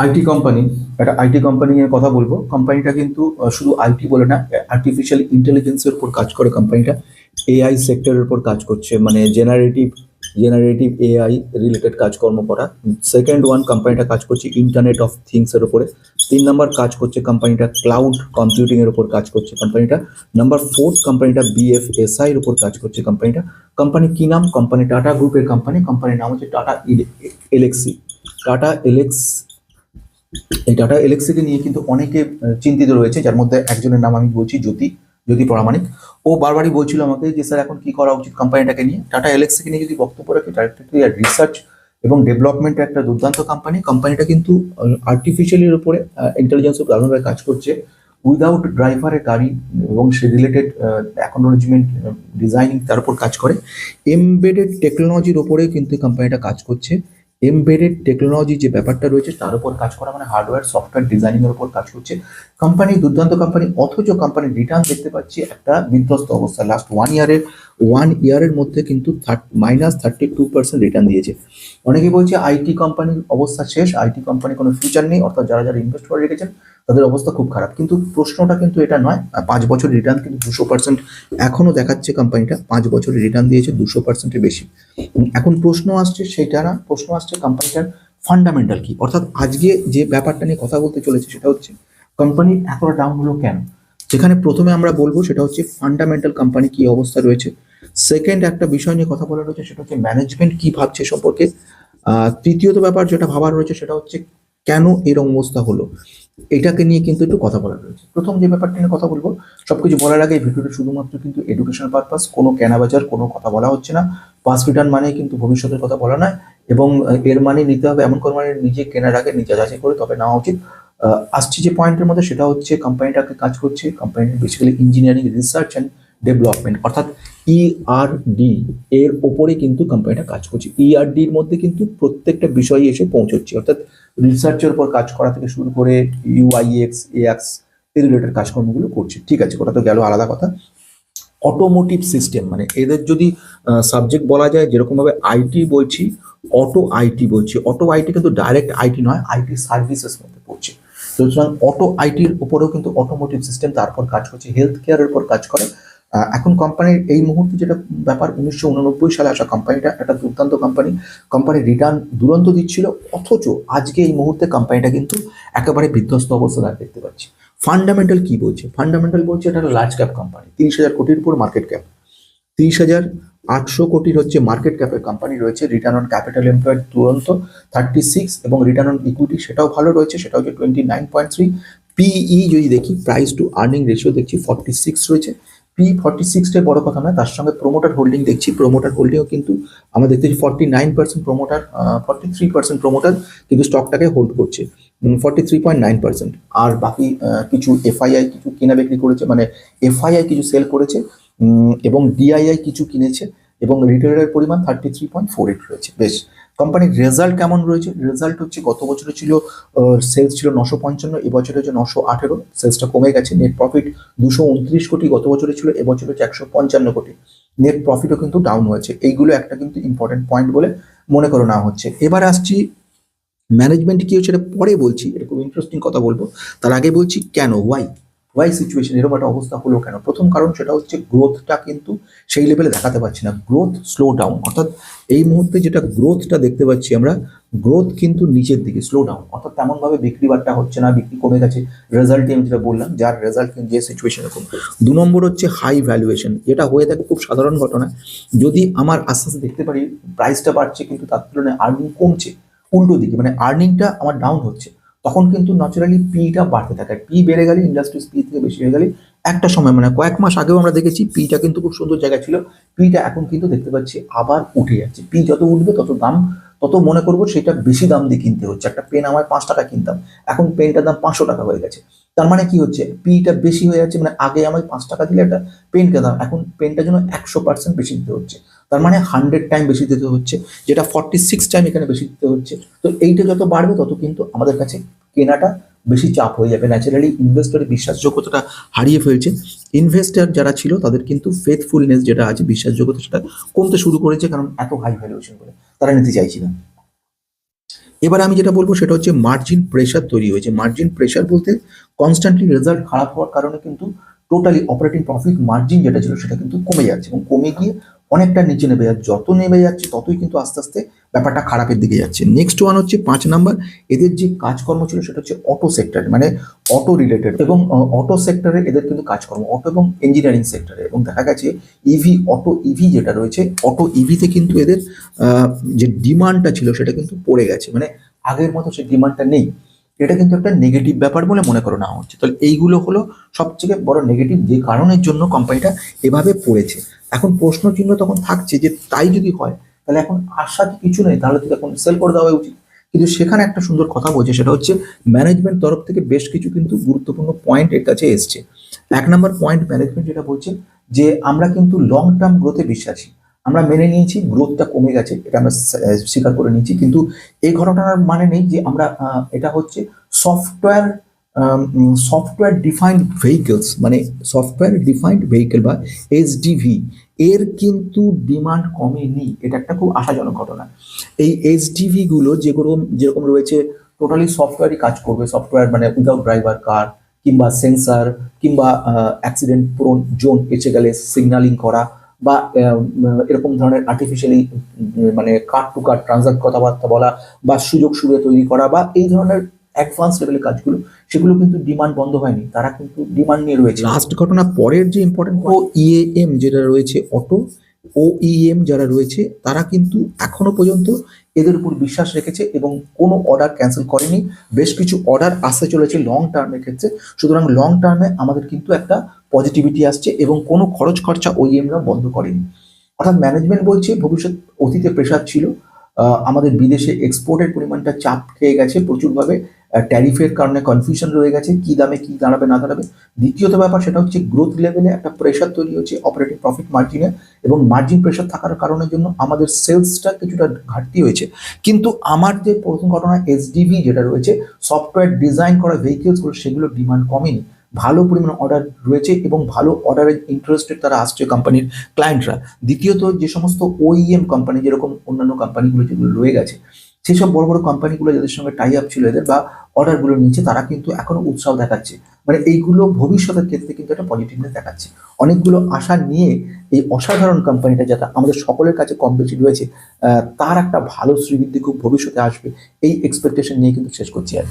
IT company, একটা IT company নিয়ে কথা বলবো। কোম্পানিটা কিন্তু শুধু আইটি বলে না, আর্টিফিশিয়াল ইন্টেলিজেন্সের উপর কাজ করে কোম্পানিটা। এআই সেক্টরের উপর কাজ করছে, মানে জেনারেটিভ এআই রিলেটেড কাজকর্ম করা। সেকেন্ড ওয়ান, কোম্পানিটা কাজ করছে ইন্টারনেট অফ থিংস এর উপরে। 3 নম্বর কাজ করছে কোম্পানিটা ক্লাউড কম্পিউটিং এর উপর কাজ করছে কোম্পানিটা। নাম্বার 4, কোম্পানিটা বিএফএসআই এর উপর কাজ করছে কোম্পানিটা। কোম্পানি কি নাম? কোম্পানি টাটা গ্রুপের কোম্পানি। কোম্পানির নাম হচ্ছে টাটা এলেক্সি। টাটা এলেক্স এই টাটা এলেক্সিকে নিয়ে কিন্তু অনেকে চিন্তিত রয়েছে, যার মধ্যে একজনের নাম আমি বলছি, জ্যোতি পরামানিক। ও বারবারই বলছিল আমাকে যে স্যার এখন কি করা উচিত কোম্পানিটাকে নিয়ে। টাটা এলেক্সিকে নিয়ে যদি বক্তব্য রাখি, ডাইরেক্টলি রিসার্চ এবং ডেভেলপমেন্টের একটা দুর্দান্ত কোম্পানি। কোম্পানিটা কিন্তু আর্টিফিশিয়ালের উপরে ইন্টেলিজেন্স উপর দারুণভাবে কাজ করছে। উইদাউট ড্রাইভারের গাড়ি এবং সে রিলেটেড অ্যাকনোলজমেন্ট ডিজাইনিং তার উপর কাজ করে। এমবেডেড টেকনোলজির ওপরে কিন্তু কোম্পানিটা কাজ করছে। এমবেডেড টেকনোলজি যে ব্যাপারটা রয়েছে তার উপর কাজ করা, মানে হার্ডওয়্যার সফটওয়্যার ডিজাইনিং এর উপর কাজ করছে কোম্পানি। দুর্দান্ত কোম্পানি, অথচ কোম্পানির রিটার্ন দেখতে পাচ্ছি একটা বিধ্বস্ত অবস্থা। লাস্ট ওয়ান ইয়ারের মধ্যে কিন্তু -32% রিটার্ন দিয়েছে। অনেকে বলছে আইটি কোম্পানির অবস্থা শেষ, আইটি কোম্পানি কোনো ফিউচার নেই, অর্থাৎ যারা যারা ইনভেস্ট করে রেখেছেন তাদের অবস্থা খুব খারাপ। কিন্তু প্রশ্নটা কিন্তু এটা নয়। 5 বছর রিটার্ন কিন্তু 200% এখনো দেখাচ্ছে কোম্পানিটা। 5 বছরের রিটার্ন দিয়েছে 200%-এর বেশি। এখন প্রশ্ন আসছে সেটা না, প্রশ্ন আসছে কোম্পানিটার ফান্ডামেন্টাল কি, অর্থাৎ আজকে যে ব্যাপারটা নিয়ে কথা বলতে চলেছে সেটা হচ্ছে কোম্পানির এতটা ডাউন হলো কেন। যেখানে প্রথমে আমরা বলবো সেটা হচ্ছে ফান্ডামেন্টাল কোম্পানি কি অবস্থা রয়েছে। সেকেন্ড একটা বিষয় নিয়ে কথা বলা রয়েছে, সেটা হচ্ছে ম্যানেজমেন্ট কি ভাবছে সম্পর্কে। তৃতীয়ত ব্যাপার যেটা ভাবার রয়েছে সেটা হচ্ছে কেন এরকম অবস্থা হলো, এটাকে নিয়ে কিন্তু একটু কথা বলা রয়েছে। প্রথম যে ব্যাপারটা নিয়ে কথা বলবো, সবকিছু বলার আগে এই ভিডিওটা শুধুমাত্র কিন্তু এডুকেশনাল পারপাস, কোনো কেনাবেচার কোনো কথা বলা হচ্ছে না। পাস রিটার্ন মানে কিন্তু ভবিষ্যতের কথা বলা নয়, এবং এর মানে নিতে হবে এমন কোনো মানে নিজে কেনার আগে নিজে যাচাই করে তবে নেওয়া উচিত। আসছি যে পয়েন্টের মধ্যে, সেটা হচ্ছে কোম্পানিটাকে কাজ করছে, কোম্পানিটা basically engineering research and development, অর্থাৎ ইআরডি এর ওপরে কিন্তু কোম্পানিটা কাজ করছে। ইআরডির মধ্যে কিন্তু প্রত্যেকটা বিষয় এসে পৌঁছচ্ছে, অর্থাৎ রিসার্চের উপর কাজ করা থেকে শুরু করে ইউআইএক্স এক্স এই রিলেটেড কাজকর্মগুলো করছে। ঠিক আছে, ওটা তো গেল আলাদা কথা। অটোমোটিভ সিস্টেম, মানে এদের যদি সাবজেক্ট বলা যায়, যেরকম ভাবে আইটি বলছি, অটো আইটি বলছি। অটো আইটি কিন্তু ডাইরেক্ট আইটি নয়, আইটি সার্ভিসেস মধ্যে পড়ছে। সুতরাং অটো আইটির উপরেও কিন্তু অটোমোটিভ সিস্টেম তারপর কাজ করছে, হেলথ কেয়ারের উপর কাজ করে। এখন কোম্পানির এই মুহূর্তে যেটা ব্যাপার, 1989 সালে আসা কোম্পানিটা একটা দুর্দান্ত কোম্পানি। কোম্পানির রিটার্ন দুরন্ত দিচ্ছিল, অথচ আজকে এই মুহূর্তে কোম্পানিটা কিন্তু একেবারে বিধ্বস্ত অবস্থা দেখতে পাচ্ছি। ফান্ডামেন্টাল কি বলছে? ফান্ডামেন্টাল বলছে এটা একটা লার্জ ক্যাপ কোম্পানি, 30,000 কোটির উপর মার্কেট ক্যাপ। 30,800 কোটির হচ্ছে মার্কেট ক্যাপের কোম্পানি রয়েছে। রিটার্ন অন ক্যাপিটাল এমপ্লয়েড দুরন্ত 36, এবং রিটার্ন অন ইকুইটি সেটাও ভালো রয়েছে, সেটা হচ্ছে 29.3। পিই যদি দেখি, প্রাইস টু আর্নিং রেশিও দেখছি 46 রয়েছে। P46টাই বড় কথা নয়, তার সঙ্গে প্রোমোটার হোল্ডিং দেখছি। প্রোমোটার হোল্ডিংও কিন্তু আমরা দেখতেছি 49% প্রোমোটার, 43% প্রোমোটার কিন্তু স্টকটাকে হোল্ড করছে, 43.9%। আর বাকি কিছু এফআইআই কিছু কেনা বিক্রি করেছে, মানে এফআইআই কিছু সেল করেছে, এবং ডিআইআই কিছু কিনেছে, এবং রিটেলের পরিমাণ 33.48 রয়েছে। বেশ, কোম্পানির রেজাল্ট কেমন রয়েছে? রেজাল্ট হচ্ছে গত বছরে ছিল সেলস ছিল 955, এবছরে হচ্ছে 918, সেলসটা কমে গেছে। নেট প্রফিট 229 কোটি গত বছরে ছিল, এবছরে হচ্ছে 155 কোটি। নেট প্রফিটও কিন্তু ডাউন হয়েছে। এইগুলো একটা কিন্তু ইম্পর্টেন্ট পয়েন্ট বলে মনে করো না হচ্ছে। এবার আসছি ম্যানেজমেন্ট কি হচ্ছে, এটা পরে বলছি, এটা খুব ইন্টারেস্টিং কথা বলবো। তার আগে বলছি কেন, ওয়াই সিচুয়েশন, এরকম একটা অবস্থা হলো কেন। প্রথম কারণ সেটা হচ্ছে গ্রোথটা কিন্তু সেই লেভেলে দেখাতে পারছি না, গ্রোথ স্লো ডাউন। অর্থাৎ এই মুহূর্তে যেটা গ্রোথটা দেখতে পাচ্ছি আমরা, গ্রোথ কিন্তু নিচের দিকে স্লো ডাউন, অর্থাৎ তেমনভাবে বিক্রি বাট্টা হচ্ছে না, বিক্রি কমে গেছে। রেজাল্ট আমি যেটা বললাম, যার রেজাল্ট কিন্তু যে সিচুয়েশন এরকম। 2 নম্বর হচ্ছে হাই ভ্যালুয়েশন, যেটা হয়ে থাকে খুব সাধারণ ঘটনা। যদি আমার আস্তে আস্তে দেখতে পারি প্রাইসটা বাড়ছে কিন্তু তার তুলনায় আর্নিং কমছে, উল্টো দিকে মানে আর্নিংটা আমার ডাউন হচ্ছে, তখন কিন্তু ন্যাচারালি পিটা বাড়তে থাকে। পি বেড়ে গেলে, ইন্ডাস্ট্রিজ পি থেকে বেশি হয়ে গেলে একটা সময়, মানে কয়েক মাস আগেও আমরা দেখেছি পিটা কিন্তু খুব সুন্দর জায়গায় ছিল, পিটা এখন কিন্তু দেখতে পাচ্ছি আবার উঠে যাচ্ছে। পি যত উঠবে তত দাম, তত মনে করবো সেটা বেশি দাম দিয়ে কিনতে হচ্ছে। একটা পেন আমার 5 টাকা কিনতাম, এখন পেনটার দাম 500 টাকা হয়ে গেছে। তার মানে কি হচ্ছে, পিটা বেশি হয়ে যাচ্ছে, মানে আগে আমি 5 টাকা দিলে একটা পেন কিনতাম, এখন পেনটার জন্য 100% বেশি দিতে হচ্ছে। তার মানে 100 টাইম বেশি দিতে হচ্ছে, যেটা 46 টাইম এখানে বেশি দিতে হচ্ছে। তো এইটা যত বাড়বে তত কিন্তু আমাদের কাছে কেনাটা বেশি চাপ হয়ে যাবে। ন্যাচারালি ইনভেস্টরের বিশ্বাসযোগ্যতাটা হারিয়ে ফেলছে। ইনভেস্টর যারা ছিল তাদের কিন্তু ফেথফুলনেস যেটা আছে, বিশ্বাসযোগ্যতা, সেটা কমতে শুরু করেছে, কারণ এত হাই ভ্যালুয়েশন বলে তারা নিতে চাইছে না। এবার আমি যেটা বলবো সেটা হচ্ছে মার্জিন প্রেশার তৈরি হয়েছে। মার্জিন প্রেশার বলতে কনস্ট্যান্টলি রেজাল্ট খারাপ হওয়ার কারণে কিন্তু টোটালি অপারেটিং প্রফিট মার্জিন যেটা ছিল সেটা কিন্তু কমে যাচ্ছে এবং কমে গিয়ে অনেকটা নিচে নেমে যাচ্ছে। যত নেমে যাচ্ছে ততই কিন্তু আস্তে আস্তে ব্যাপারটা খারাপের দিকে যাচ্ছে। নেক্সট ওয়ান হচ্ছে 5 নাম্বার, এদের যে কাজকর্ম ছিল সেটা হচ্ছে অটো সেক্টরে, মানে অটো রিলেটেড এবং অটো সেক্টরে এদের কিন্তু কাজকর্ম অটো এবং ইঞ্জিনিয়ারিং সেক্টরে, এবং দেখা গেছে ইভি অটো ইভি যেটা রয়েছে অটো ইভিতে কিন্তু এদের যে ডিমান্ডটা ছিল সেটা কিন্তু পড়ে গেছে, মানে আগের মতো সে ডিমান্ডটা নেই। এটা কিন্তু একটা নেগেটিভ ব্যাপার বলে মনে করো না হচ্ছে। তাহলে এইগুলো হলো সবথেকে বড় নেগেটিভ যে কারণের জন্য কোম্পানিটা এভাবে পড়েছে। এখন প্রশ্ন চিহ্ন তখন থাকছে যে তাই যদি হয় তাহলে এখন আশা কি কিছু নেই, তাহলে তো এখন সেল করে দেওয়া উচিত। কিন্তু সেখানে একটা সুন্দর কথা বলছে, সেটা হচ্ছে ম্যানেজমেন্ট তরফ থেকে বেশ কিছু কিন্তু গুরুত্বপূর্ণ পয়েন্ট এর কাছে এসছে। 1 নাম্বার পয়েন্ট, ম্যানেজমেন্ট যেটা বলছে যে আমরা কিন্তু লং টার্ম গ্রোথে বিশ্বাসী। আমরা মেনে নিয়েছি গ্রোথটা কমে গেছে, এটা আমরা স্বীকার করে নিয়েছি, কিন্তু এই ঘটনার মানে নেই যে আমরা এটা হচ্ছে সফটওয়্যার সফটওয়্যার ডিফাইন্ড ভেহিকেলস, মানে সফটওয়্যার ডিফাইন্ড ভেহিকেল বা এসডিভি এর কিন্তু ডিমান্ড কমেনি। এটা একটা খুব আশাজনক ঘটনা। এই এসডিভি গুলো যেগুলো যেরকম রয়েছে টোটালি সফটওয়্যারই কাজ করবে, সফটওয়্যার মানে উইদাউট ড্রাইভার কার কিংবা সেন্সার কিংবা অ্যাক্সিডেন্ট প্রোন জোন এসে গেলে সিগন্যালিং করা বা এরকম ধরনের আর্টিফিশিয়ালি মানে কার্ড টু কার্ড ট্রানজাক্ট কথাবার্তা বলা বা সুযোগ সুবিধা তৈরি করা বা এই ধরনের অ্যাডভান্স লেভেলের কাজগুলো, সেগুলো কিন্তু ডিমান্ড বন্ধ হয়নি, তারা কিন্তু ডিমান্ড নিয়ে রয়েছে। লাস্ট ঘটনা পরের যে ইম্পর্টেন্ট ও ইএএম যেটা রয়েছে অটো ও ইএম যারা রয়েছে তারা কিন্তু এখনো পর্যন্ত এদের উপর বিশ্বাস রেখেছে এবং কোনো অর্ডার ক্যান্সেল করেনি। বেশ কিছু অর্ডার আসতে চলেছে লং টার্মের ক্ষেত্রে, সুতরাং লং টার্মে আমাদের কিন্তু একটা পজিটিভিটি আসছে এবং কোনো খরচ খরচা ওইএমরা বন্ধ করেনি। অর্থাৎ ম্যানেজমেন্ট বলছে ভবিষ্যৎ অতীতে প্রেশার ছিল, আমাদের বিদেশে এক্সপোর্টের পরিমাণটা চাপ খেয়ে গেছে প্রচুরভাবে, ট্যারিফের কারণে কনফিউশন রয়ে গেছে কি দামে কি দাঁড়াবে না দাঁড়াবে। দ্বিতীয়ত ব্যাপার সেটা হচ্ছে গ্রোথ লেভেলে একটা প্রেশার তৈরি হচ্ছে অপারেটিং প্রফিট মার্জিনে, এবং মার্জিন প্রেশার থাকার কারণের জন্য আমাদের সেলসটা কিছুটা ঘাটতি হয়েছে। কিন্তু আমার যে প্রথম ঘটনা এসডিভি যেটা রয়েছে সফটওয়্যার ডিজাইন করা ভেহিকেলসগুলো, সেগুলো ডিমান্ড কমেনি, ভালো পরিমাণে অর্ডার রয়েছে এবং ভালো অর্ডারের ইন্টারেস্টেড তারা আসছে কোম্পানির ক্লায়েন্টরা। দ্বিতীয়ত যে সমস্ত ওইএম কোম্পানি যেরকম অন্যান্য কোম্পানিগুলো যেগুলো রয়ে গেছে, সেসব বড় বড় কোম্পানিগুলো যাদের সঙ্গে টাই আপ ছিল এদের বা অর্ডারগুলো নিচ্ছে, তারা কিন্তু এখনো উৎসাহ দেখাচ্ছে। মানে এইগুলো ভবিষ্যতের ক্ষেত্রে কিন্তু একটা পজিটিভনেস দেখাচ্ছে। অনেকগুলো আশা নিয়ে এই অসাধারণ কোম্পানিটা যাতে আমাদের সকলের কাছে কম বেশি রয়েছে, তার একটা ভালো শ্রীবৃদ্ধি খুব ভবিষ্যতে আসবে এই এক্সপেকটেশন নিয়ে কিন্তু শেষ করছি আর